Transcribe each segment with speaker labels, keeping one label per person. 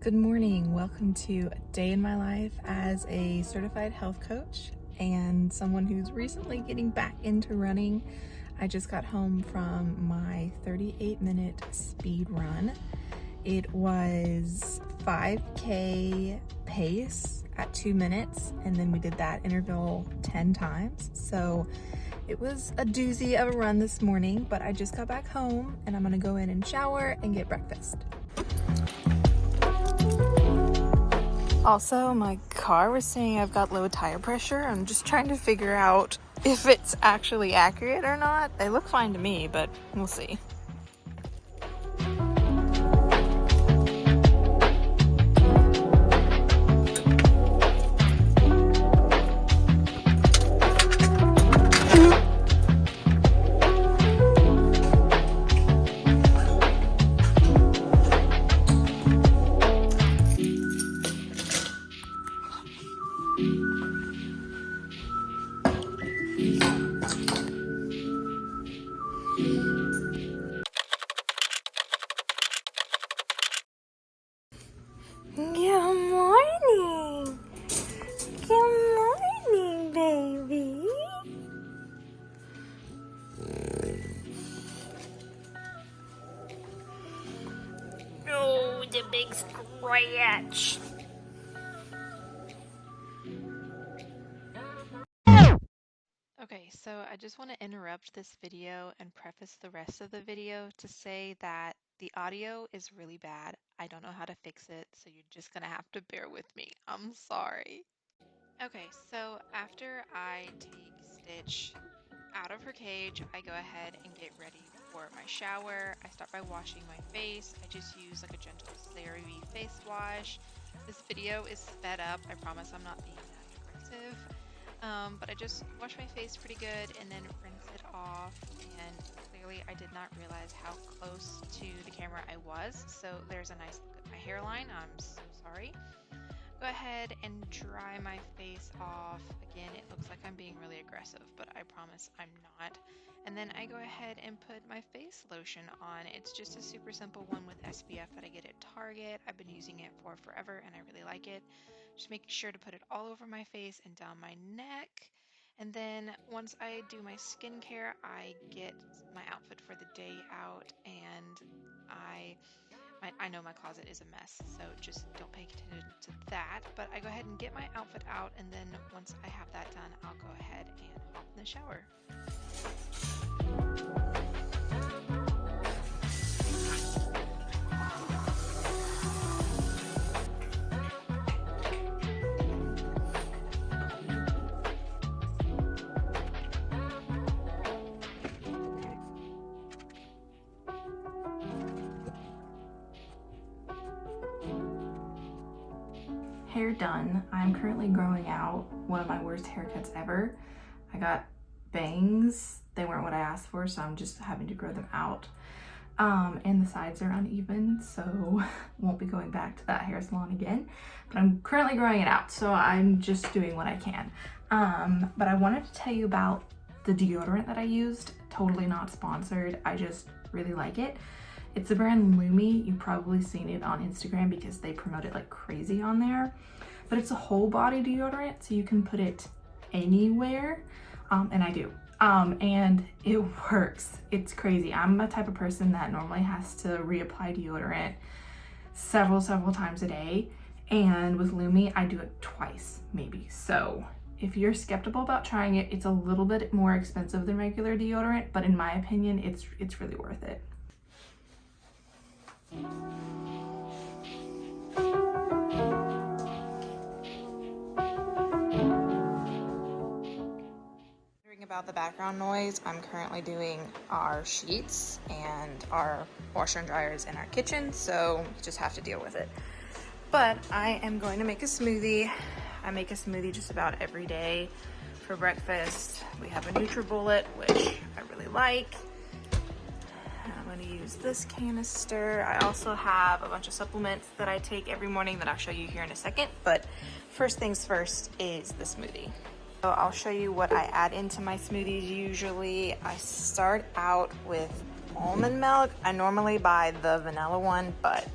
Speaker 1: Good morning. Welcome to a day in my life as a certified health coach and someone who's recently getting back into running. I just got home from my 38-minute speed run. It was 5K pace at 2 minutes, and then we did that interval 10 times. So it was a doozy of a run this morning, but I just got back home and I'm gonna go in and shower and get breakfast. Also, my car was saying I've got low tire pressure. I'm just trying to figure out if it's actually accurate or not. They look fine to me, but we'll see. Good morning. Good morning, baby. Oh, the big scratch. Okay, so I just want to interrupt this video and preface the rest of the video to say that the audio is really bad. I don't know how to fix it, so you're just gonna have to bear with me. I'm sorry. Okay, so after I take Stitch out of her cage, I go ahead and get ready for my shower. I start by washing my face. I just use like a gentle CeraVe face wash. This video is sped up. I promise I'm not being that aggressive. But I just wash my face pretty good and then rinse it off, and clearly I did not realize how close to the camera I was, so there's a nice look at my hairline. I'm so sorry. Go ahead and dry my face off. Again, it looks like I'm being really aggressive, but I promise I'm not. And then I go ahead and put my face lotion on. It's just a super simple one with SPF that I get at Target. I've been using it for forever and I really like it. Just making sure to put it all over my face and down my neck. And then once I do my skincare, I get my outfit for the day out, and I know my closet is a mess, so just don't pay attention to that. But I go ahead and get my outfit out, and then once I have that done, I'll go ahead and hop in the shower. Hair done. I'm currently growing out one of my worst haircuts ever. I got bangs. They weren't what I asked for, so I'm just having to grow them out. And the sides are uneven, so won't be going back to that hair salon again. But I'm currently growing it out, so I'm just doing what I can. But I wanted to tell you about the deodorant that I used. Totally not sponsored. I just really like it. It's the brand Lumi. You've probably seen it on Instagram because they promote it like crazy on there. But it's a whole body deodorant, so you can put it anywhere, and I do. And it works. It's crazy. I'm a type of person that normally has to reapply deodorant several times a day. And with Lumi, I do it twice, maybe. So if you're skeptical about trying it, it's a little bit more expensive than regular deodorant, but in my opinion, it's really worth it. About the background noise, I'm currently doing our sheets and our washer and dryers in our kitchen, so you just have to deal with it. But I am going to make a smoothie. I make a smoothie just about every day for breakfast. We have a NutriBullet, which I really like. I'm going to use this canister. I also have a bunch of supplements that I take every morning that I'll show you here in a second, but first things first is the smoothie. So I'll show you what I add into my smoothies usually. I start out with almond milk. I normally buy the vanilla one, but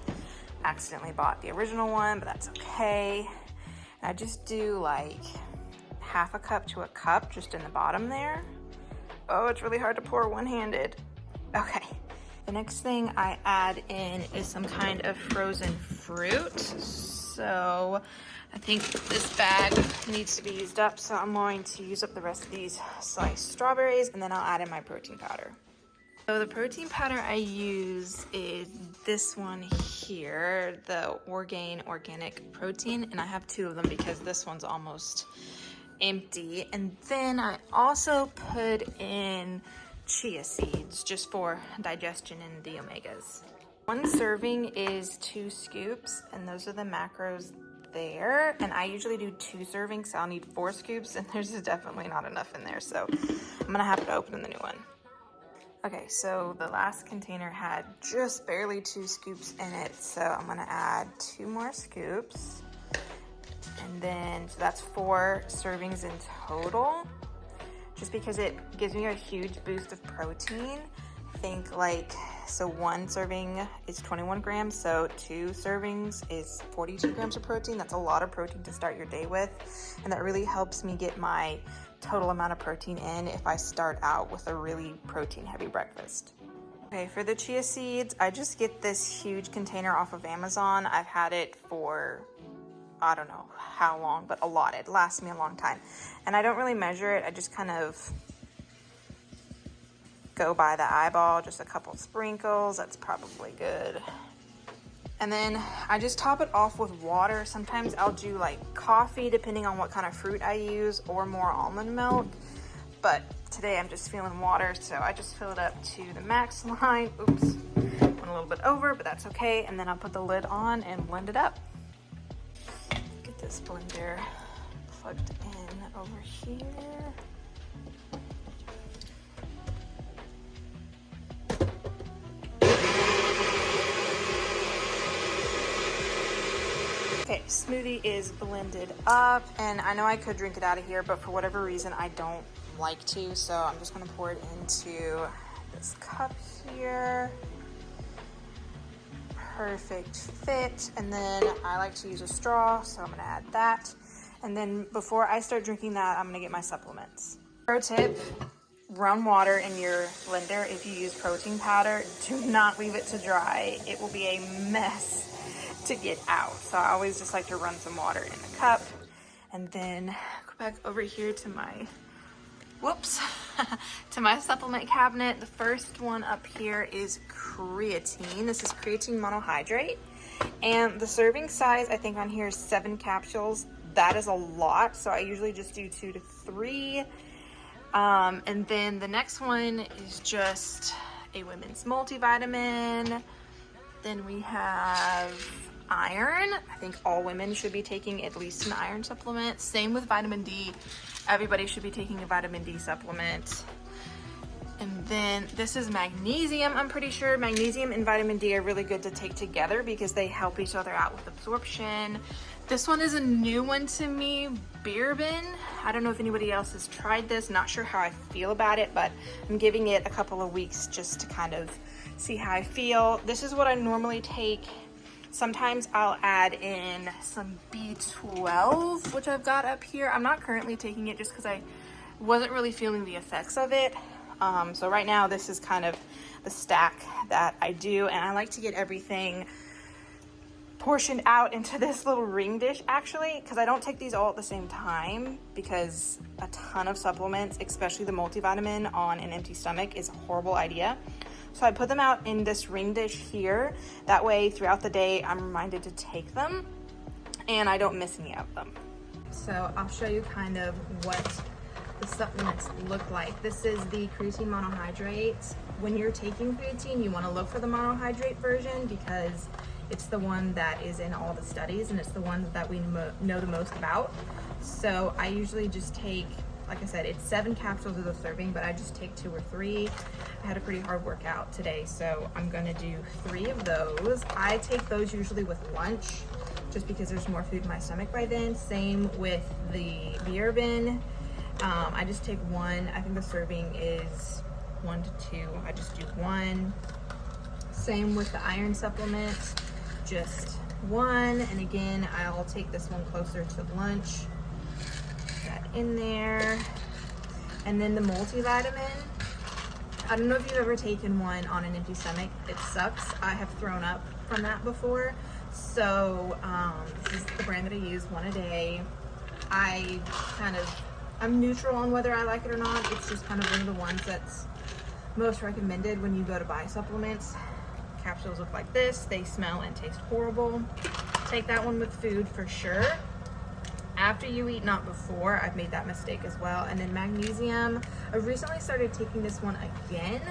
Speaker 2: accidentally bought the original one, but that's okay. And I just do like half a cup to a cup just in the bottom there. Oh, it's really hard to pour one-handed. Okay. The next thing I add in is some kind of frozen fruit. So I think this bag needs to be used up, so I'm going to use up the rest of these sliced strawberries, and then I'll add in my protein powder. So the protein powder I use is this one here, the Orgain Organic Protein, and I have 2 of them because this one's almost empty. And then I also put in chia seeds just for digestion and the omegas. 1 serving is 2 scoops, and those are the macros there. And I usually do 2 servings, so I'll need 4 scoops, and there's definitely not enough in there, so I'm gonna have to open the new one. Okay, so the last container had just barely 2 scoops in it, so I'm gonna add 2 more scoops. And then, so that's 4 servings in total, just because it gives me a huge boost of protein. I think like, so 1 serving is 21 grams, so 2 servings is 42 grams of protein. That's a lot of protein to start your day with, and that really helps me get my total amount of protein in if I start out with a really protein heavy breakfast. Okay, for the chia seeds, I just get this huge container off of Amazon. I've had it for, I don't know how long, but a lot. It lasts me a long time. And I don't really measure it. I just kind of go by the eyeball, just a couple sprinkles. That's probably good. And then I just top it off with water. Sometimes I'll do like coffee, depending on what kind of fruit I use, or more almond milk. But today I'm just feeling water, so I just fill it up to the max line. Oops, went a little bit over, but that's okay. And then I'll put the lid on and blend it up. Get this blender plugged in over here. Okay, smoothie is blended up, and I know I could drink it out of here, but for whatever reason I don't like to, so I'm just gonna pour it into this cup here. Perfect fit. And then I like to use a straw, so I'm gonna add that. And then before I start drinking that, I'm gonna get my supplements. Pro tip, run water in your blender. If you use protein powder, do not leave it to dry. It will be a mess to get out. So I always just like to run some water in the cup. And then go back over here to my, whoops, to my supplement cabinet. The first one up here is creatine. This is creatine monohydrate. And the serving size, I think on here is 7 capsules. That is a lot. So I usually just do 2 to 3. And then the next one is just a women's multivitamin. Then we have iron. I think all women should be taking at least an iron supplement. Same with vitamin D. Everybody should be taking a vitamin D supplement. And then this is magnesium. I'm pretty sure magnesium and vitamin D are really good to take together because they help each other out with absorption. This one is a new one to me, Beerbin. I don't know if anybody else has tried this. Not sure how I feel about it, but I'm giving it a couple of weeks just to kind of see how I feel. This is what I normally take. Sometimes I'll add in some B12, which I've got up here. I'm not currently taking it just because I wasn't really feeling the effects of it. So right now this is kind of the stack that I do, and I like to get everything portioned out into this little ring dish actually, because I don't take these all at the same time, because a ton of supplements, especially the multivitamin, on an empty stomach is a horrible idea. So I put them out in this ring dish here. That way throughout the day I'm reminded to take them and I don't miss any of them. So I'll show you kind of what the supplements look like. This is the creatine monohydrate. When you're taking creatine, you want to look for the monohydrate version because it's the one that is in all the studies and it's the one that we know the most about. So I usually just take, like I said, it's 7 capsules of the serving, but I just take 2 or 3. I had a pretty hard workout today, so I'm gonna do 3 of those. I take those usually with lunch just because there's more food in my stomach by then. Same with the Beerbin. I just take 1. I think the serving is 1 to 2. I just do 1. Same with the iron supplement, just one, and again, I'll take this one closer to lunch. Put that in there. And then the multivitamin. I don't know if you've ever taken one on an empty stomach. It sucks. I have thrown up from that before. So this is the brand that I use, one a day. I'm neutral on whether I like it or not. It's just kind of one of the ones that's most recommended when you go to buy supplements. Capsules look like this. They smell and taste horrible. Take that one with food for sure. After you eat, not before. I've made that mistake as well. And then magnesium. I recently started taking this one again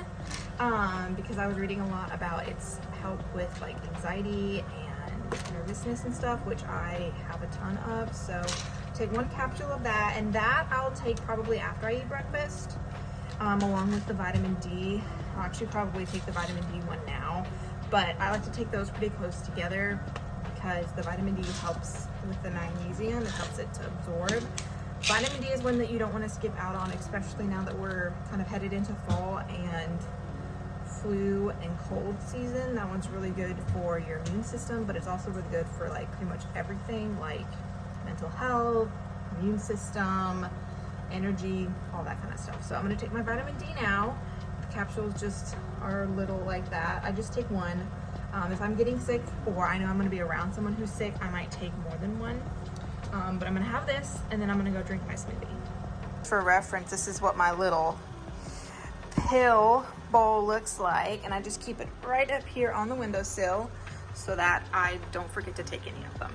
Speaker 2: because I was reading a lot about its help with like anxiety and nervousness and stuff, which I have a ton of. So take one capsule of that, and that I'll take probably after I eat breakfast, along with the vitamin D. I'll actually probably take the vitamin D one now, but I like to take those pretty close together because the vitamin D helps with the magnesium. It helps it to absorb. Vitamin D is one that you don't want to skip out on, especially now that we're kind of headed into fall and flu and cold season. That one's really good for your immune system, but it's also really good for like pretty much everything, like mental health, immune system, energy, all that kind of stuff. So I'm going to take my vitamin D now. The capsules just are little like that. I just take one. If I'm getting sick or I know I'm going to be around someone who's sick, I might take more than one. But I'm going to have this, and then I'm going to go drink my smoothie. For reference, this is what my little pill bowl looks like, and I just keep it right up here on the windowsill so that I don't forget to take any of them.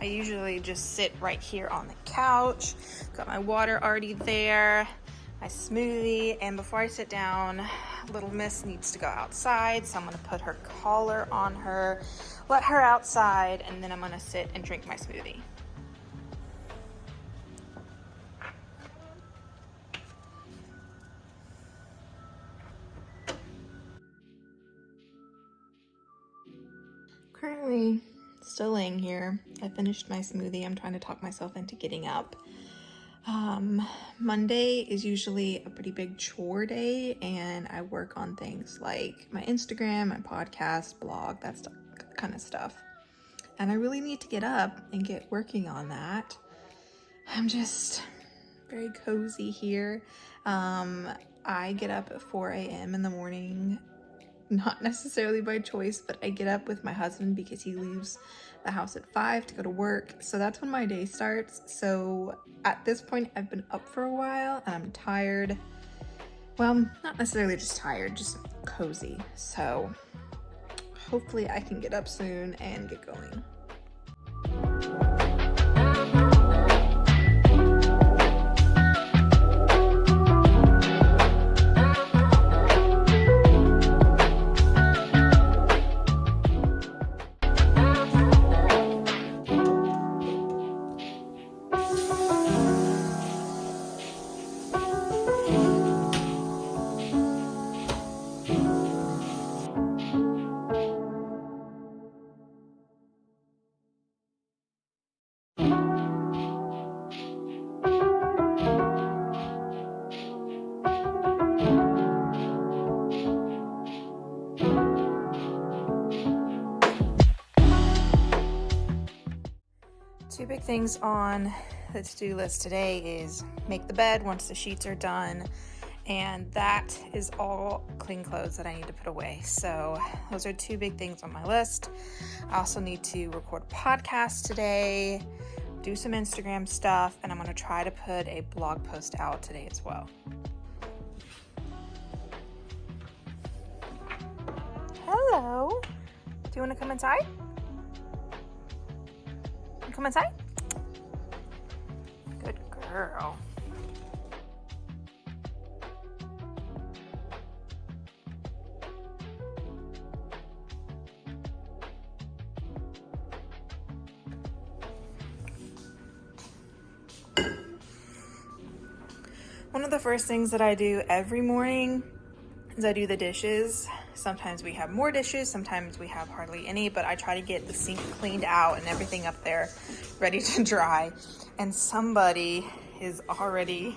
Speaker 2: I usually just sit right here on the couch. Got my water already there, my smoothie, and before I sit down, little miss needs to go outside, so I'm gonna put her collar on her, let her outside, and then I'm gonna sit and drink my smoothie. Currently still laying here. I finished my smoothie. I'm trying to talk myself into getting up. Monday is usually a pretty big chore day, and I work on things like my Instagram, my podcast, blog, that stuff, kind of stuff. And I really need to get up and get working on that. I'm just very cozy here. I get up at 4 a.m. in the morning, not necessarily by choice, but I get up with my husband because he leaves the house at 5 to go to work. So that's when my day starts. So at this point, I've been up for a while and I'm tired. Well, not necessarily just tired, just cozy. So hopefully I can get up soon and get going. Two big things on the to-do list today is make the bed once the sheets are done, and that is all clean clothes that I need to put away. So those are two big things on my list. I also need to record a podcast today, do some Instagram stuff, and I'm going to try to put a blog post out today as well. Hello. Do you want to come inside? Come inside? Good girl. One of the first things that I do every morning is I do the dishes. Sometimes we have more dishes, sometimes we have hardly any, but I try to get the sink cleaned out and everything up there ready to dry. And somebody is already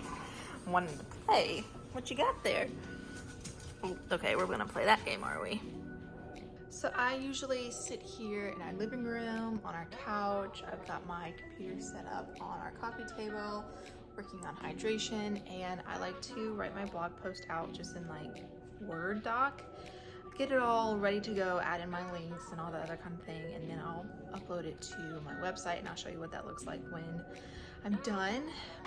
Speaker 2: wanting to play. What you got there? Oh, okay, we're gonna play that game, are we? So I usually sit here in our living room on our couch. I've got my computer set up on our coffee table, working on hydration, and I like to write my blog post out just in like Word doc, get it all ready to go, add in my links and all that other kind of thing, and then I'll upload it to my website, and I'll show you what that looks like when I'm done.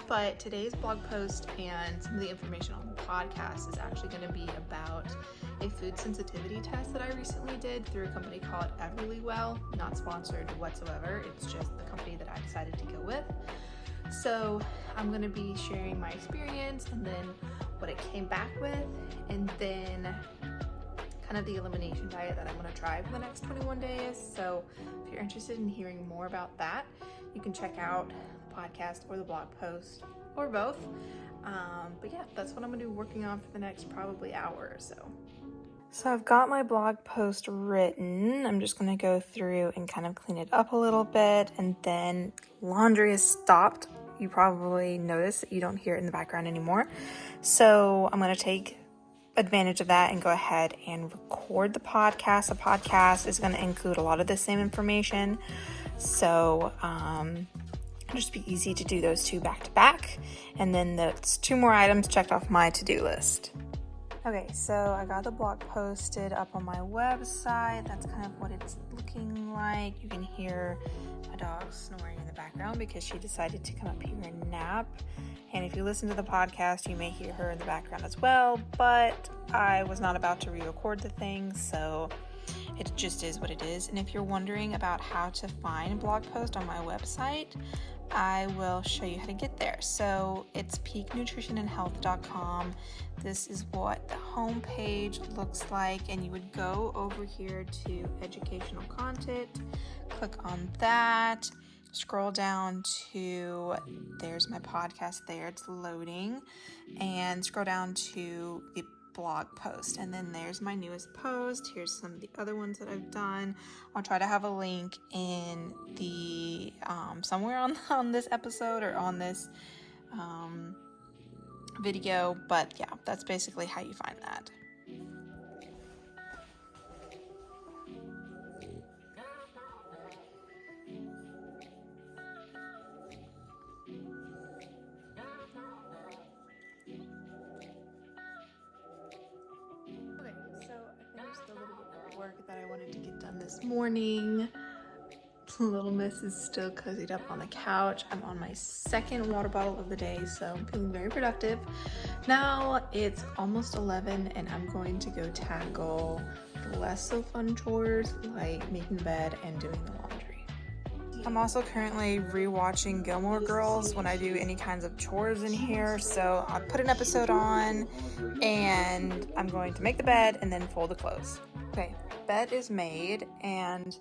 Speaker 2: But today's blog post and some of the information on the podcast is actually going to be about a food sensitivity test that I recently did through a company called Everlywell. Not sponsored whatsoever, it's just the company that I decided to go with. So I'm going to be sharing my experience and then what it came back with, and then kind of the elimination diet that I'm going to try for the next 21 days. So if you're interested in hearing more about that, you can check out the podcast or the blog post or both. But yeah, that's what I'm going to be working on for the next probably hour or so. So I've got my blog post written. I'm just going to go through and kind of clean it up a little bit, and then laundry is stopped. You probably notice that you don't hear it in the background anymore. So I'm going to take advantage of that and go ahead and record the podcast. The podcast is going to include a lot of the same information, so it'll just be easy to do those two back to back, and then that's 2 more items checked off my to-do list. Okay, so I got the blog posted up on my website. That's kind of what it's looking like. You can hear my dog snoring in the background because she decided to come up here and nap. And if you listen to the podcast, you may hear her in the background as well, but I was not about to re-record the thing, so it just is what it is. And if you're wondering about how to find a blog post on my website, I will show you how to get there. So it's peaknutritionandhealth.com. This is what the homepage looks like, and you would go over here to educational content, click on that, scroll down to, there's my podcast there, it's loading, and scroll down to the blog post, and then there's my newest post. Here's some of the other ones that I've done. I'll try to have a link in the somewhere on this episode or on this video, but yeah, that's basically how you find that. Okay, so I finished a little bit of work that I wanted to get done this morning. Little Miss is still cozied up on the couch. I'm on my second water bottle of the day, so I'm feeling very productive. Now it's almost 11 and I'm going to go tackle the less so fun chores like making the bed and doing the laundry. I'm also currently rewatching Gilmore Girls when I do any kinds of chores in here, so I put an episode on and I'm going to make the bed and then fold the clothes. Okay, bed is made, and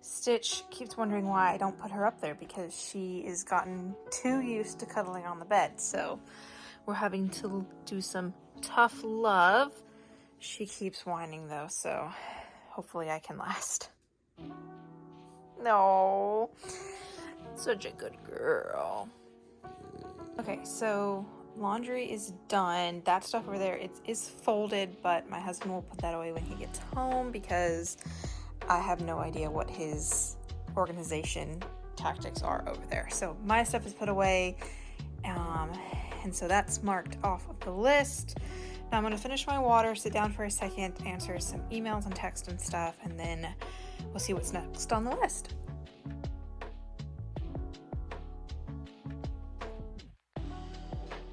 Speaker 2: Stitch keeps wondering why I don't put her up there because she has gotten too used to cuddling on the bed. So we're having to do some tough love. She keeps whining though, so hopefully I can last. No, such a good girl. Okay, so laundry is done. That stuff over there, it is folded, but my husband will put that away when he gets home because I have no idea what his organization tactics are over there. So my stuff is put away, and so that's marked off of the list. Now I'm going to finish my water, sit down for a second, answer some emails and text and stuff, and then we'll see what's next on the list.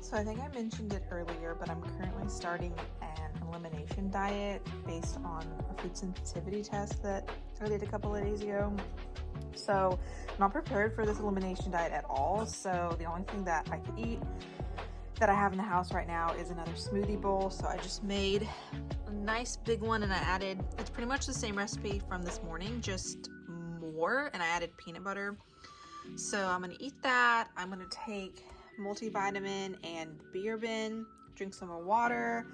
Speaker 2: So I think I mentioned it earlier, but I'm currently starting an elimination diet based on a food sensitivity test that I did a couple of days ago. So I'm not prepared for this elimination diet at all. So the only thing that I could eat that I have in the house right now is another smoothie bowl. So I just made a nice big one, and I added, it's pretty much the same recipe from this morning, just more, and I added peanut butter. So I'm gonna eat that. I'm gonna take multivitamin and beer bin, drink some more water,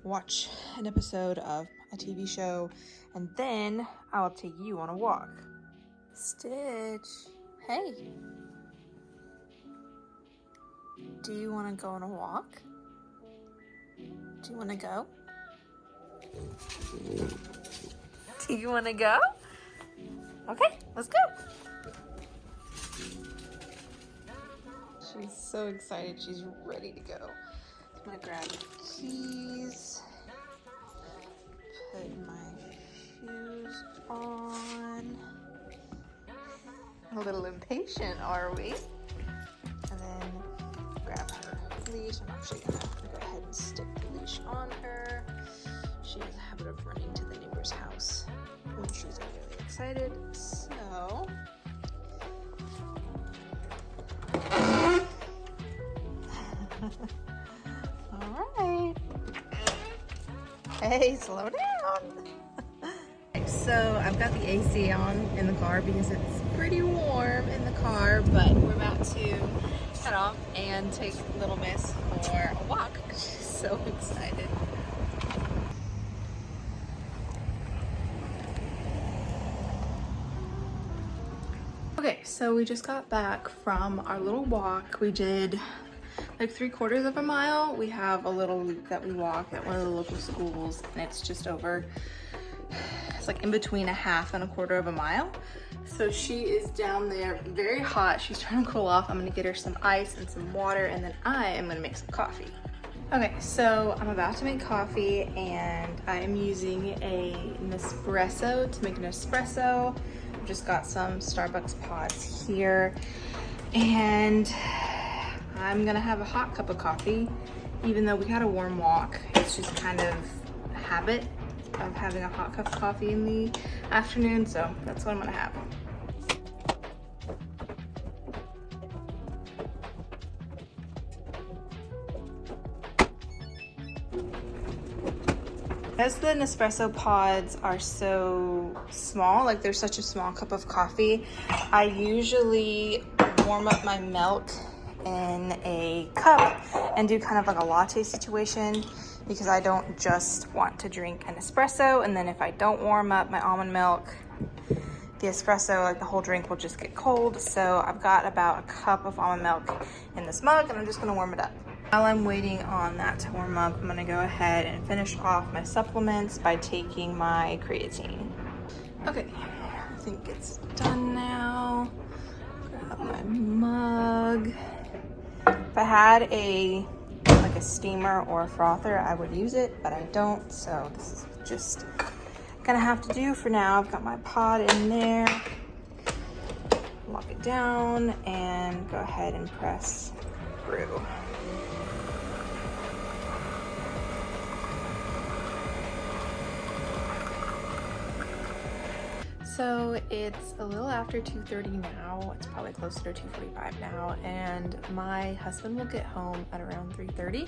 Speaker 2: watch an episode of a TV show, and then I'll take you on a walk. Stitch, hey, do you want to go on a walk? Do you want to go? Do you want to go? Okay, let's go. She's so excited. She's ready to go. I'm gonna grab the keys, put my shoes on. A little impatient, are we? And then grab her leash. I'm actually gonna go ahead and stick the leash on her. She has a habit of running to the neighbor's house when she's really excited. So all right. Hey, slow down. So I've got the AC on in the car because it's pretty warm in the car, but we're about to head off and take Little Miss for a walk. She's so excited. Okay, so we just got back from our little walk. We did like 3/4 of a mile. We have a little loop that we walk at one of the local schools, and it's just over, it's like in between a half and a 1/4 of a mile. So she is down there, very hot. She's trying to cool off. I'm gonna get her some ice and some water, and then I am gonna make some coffee. Okay, so I'm about to make coffee, and I am using a Nespresso to make an espresso. I've just got some Starbucks pods here, and I'm gonna have a hot cup of coffee. Even though we had a warm walk, it's just kind of a habit of having a hot cup of coffee in the afternoon, so that's what I'm gonna have. As the Nespresso pods are so small, like they're such a small cup of coffee, I usually warm up my milk in a cup and do kind of like a latte situation, because I don't just want to drink an espresso, and then if I don't warm up my almond milk, the espresso, like the whole drink will just get cold. So I've got about a cup of almond milk in this mug, and I'm just gonna warm it up. While I'm waiting on that to warm up, I'm gonna go ahead and finish off my supplements by taking my creatine. Okay, I think it's done now. Grab my mug. If I had a steamer or a frother, I would use it, but I don't, so this is just gonna have to do for now. I've got my pod in there. Lock it down and go ahead and press brew. So it's a little after 2:30 now. It's probably closer to 2:45 now, and my husband will get home at around 3:30.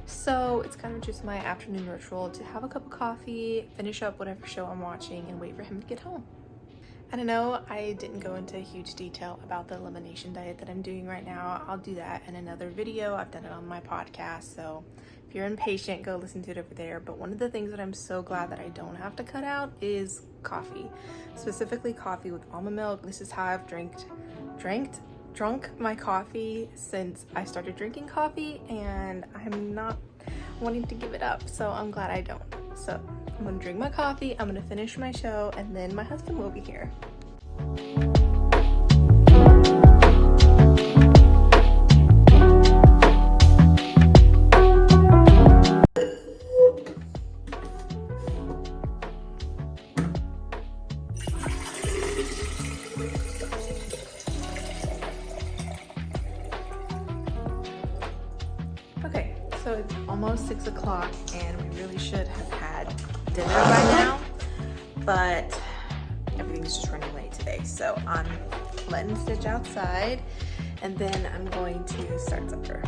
Speaker 2: So it's kind of just my afternoon ritual to have a cup of coffee, finish up whatever show I'm watching, and wait for him to get home. And I know I didn't go into huge detail about the elimination diet that I'm doing right now. I'll do that in another video. I've done it on my podcast, so if you're impatient, go listen to it over there. But one of the things that I'm so glad that I don't have to cut out is coffee, specifically coffee with almond milk. This is how I've drunk my coffee since I started drinking coffee, and I'm not wanting to give it up, so I'm glad I don't. So I'm gonna drink my coffee, I'm gonna finish my show, and then my husband will be here. Okay, so it's almost 6 o'clock, and we really should have had dinner by now, but everything's just running late today. So I'm letting Stitch outside, and then I'm going to start supper.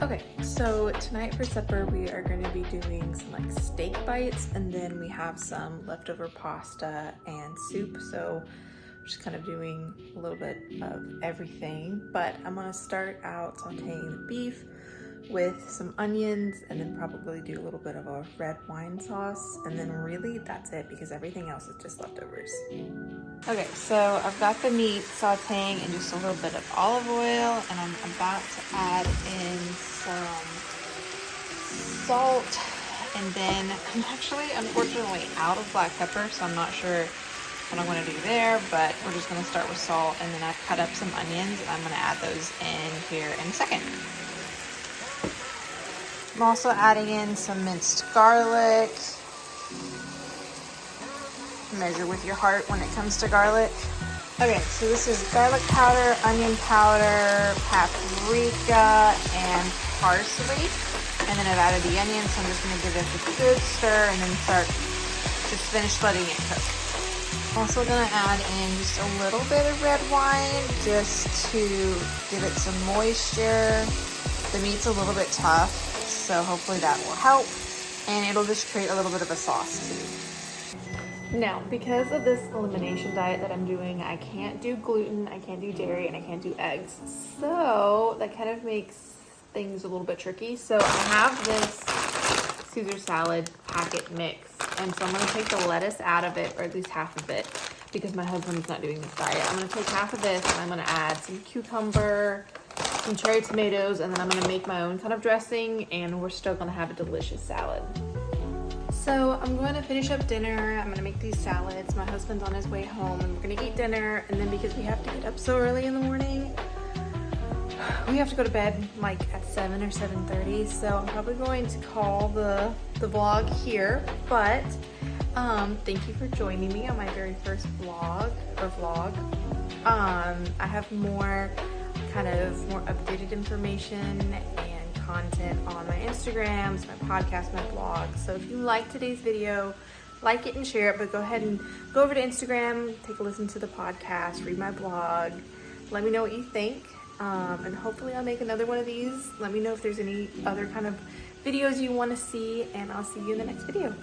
Speaker 2: Okay, so tonight for supper we are going to be doing some like steak bites, and then we have some leftover pasta and soup. So I'm just kind of doing a little bit of everything, but I'm going to start out sauteing the beef with some onions, and then probably do a little bit of a red wine sauce, and then really that's it, because everything else is just leftovers. Okay, so I've got the meat sauteing in just a little bit of olive oil, and I'm about to add in some salt, and then I'm actually unfortunately out of black pepper, so I'm not sure what I'm going to do there, but we're just going to start with salt, and then I've cut up some onions and I'm going to add those in here in a second. I'm also adding in some minced garlic. Measure with your heart when it comes to garlic. Okay, so this is garlic powder, onion powder, paprika, and parsley. And then I've added the onions, so I'm just going to give this a good stir and then just finish letting it cook. Also going to add in just a little bit of red wine just to give it some moisture. The meat's a little bit tough, so hopefully that will help. And it'll just create a little bit of a sauce too. Now, because of this elimination diet that I'm doing, I can't do gluten, I can't do dairy, and I can't do eggs. So that kind of makes things a little bit tricky. So I have this Caesar salad packet mix, and so I'm going to take the lettuce out of it, or at least half of it, because my husband's not doing this diet. I'm going to take half of this and I'm going to add some cucumber, some cherry tomatoes, and then I'm going to make my own kind of dressing, and we're still going to have a delicious salad. So I'm going to finish up dinner. I'm going to make these salads. My husband's on his way home, and we're going to eat dinner, and then because we have to get up so early in the morning, we have to go to bed like at 7 or 7:30, so I'm probably going to call the vlog here, but thank you for joining me on my very first vlog. I have more updated information and content on my Instagrams, my podcast, my blog. So if you like today's video, like it and share it, but go ahead and go over to Instagram, take a listen to the podcast, read my blog, let me know what you think. And hopefully I'll make another one of these. Let me know if there's any other kind of videos you want to see, and I'll see you in the next video.